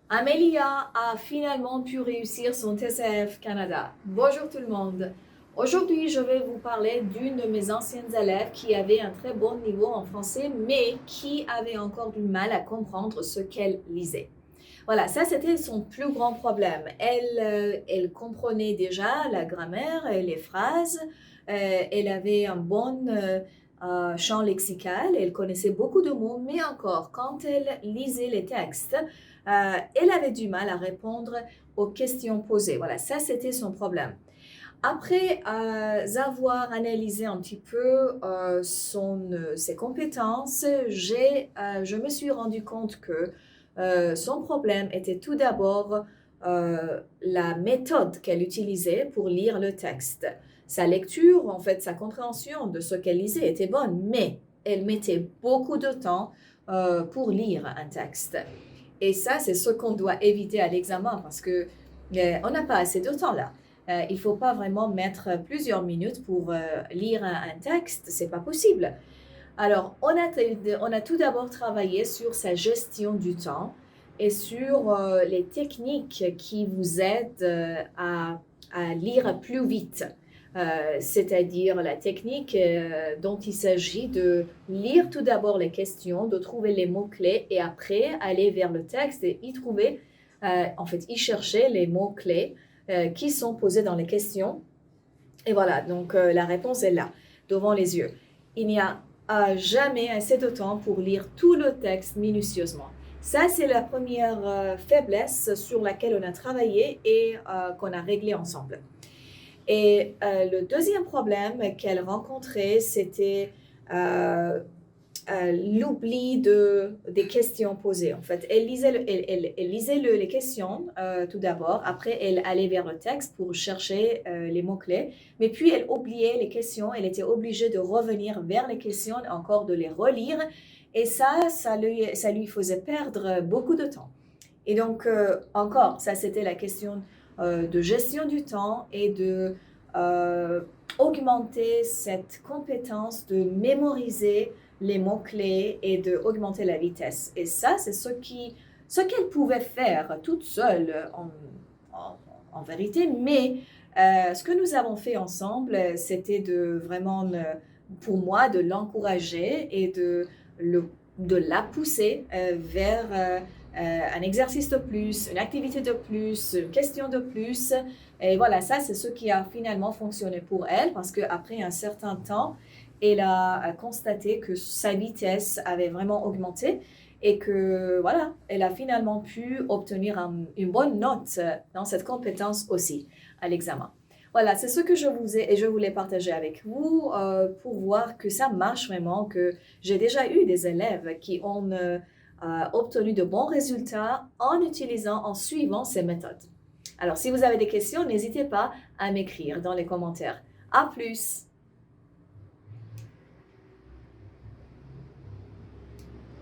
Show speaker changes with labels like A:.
A: Amélia a finalement pu réussir son TCF Canada. Bonjour tout le monde. Aujourd'hui, je vais vous parler d'une de mes anciennes élèves qui avait un très bon niveau en français, mais qui avait encore du mal à comprendre ce qu'elle lisait. Voilà, ça c'était son plus grand problème. Elle comprenait déjà la grammaire et les phrases. Elle avait un bon champ lexical. Elle connaissait beaucoup de mots, mais encore, quand elle lisait les textes, elle avait du mal à répondre aux questions posées. Voilà, ça c'était son problème. Après avoir analysé un petit peu ses compétences, je me suis rendu compte que son problème était tout d'abord la méthode qu'elle utilisait pour lire le texte. Sa lecture, en fait, sa compréhension de ce qu'elle lisait était bonne, mais elle mettait beaucoup de temps pour lire un texte. Et ça, c'est ce qu'on doit éviter à l'examen parce que on n'a pas assez de temps là. Il ne faut pas vraiment mettre plusieurs minutes pour lire un texte, c'est pas possible. Alors, on a tout d'abord travaillé sur sa gestion du temps et sur les techniques qui vous aident à lire plus vite. C'est-à-dire la technique dont il s'agit de lire tout d'abord les questions, de trouver les mots-clés et après aller vers le texte et y chercher les mots-clés qui sont posés dans les questions. Et voilà, donc la réponse est là, devant les yeux. Il n'y a jamais assez de temps pour lire tout le texte minutieusement. Ça, c'est la première faiblesse sur laquelle on a travaillé et qu'on a réglé ensemble. Et le deuxième problème qu'elle rencontrait, c'était l'oubli des questions posées. En fait, elle lisait les questions tout d'abord, après elle allait vers le texte pour chercher les mots-clés, mais puis elle oubliait les questions, elle était obligée de revenir vers les questions, encore de les relire, et ça lui faisait perdre beaucoup de temps. Et donc, encore, ça c'était la question de gestion du temps et de augmenter cette compétence de mémoriser les mots-clés et d'augmenter la vitesse. Et ça, c'est ce qu'elle pouvait faire toute seule en vérité. Mais ce que nous avons fait ensemble, c'était de vraiment, pour moi, de l'encourager et de la pousser vers un exercice de plus, une activité de plus, une question de plus. Et voilà, ça, c'est ce qui a finalement fonctionné pour elle parce qu'après un certain temps, elle a constaté que sa vitesse avait vraiment augmenté et que voilà, elle a finalement pu obtenir une bonne note dans cette compétence aussi à l'examen. Voilà, c'est ce que je voulais partager avec vous pour voir que ça marche vraiment, que j'ai déjà eu des élèves qui ont obtenu de bons résultats en suivant ces méthodes. Alors, si vous avez des questions, n'hésitez pas à m'écrire dans les commentaires. À plus!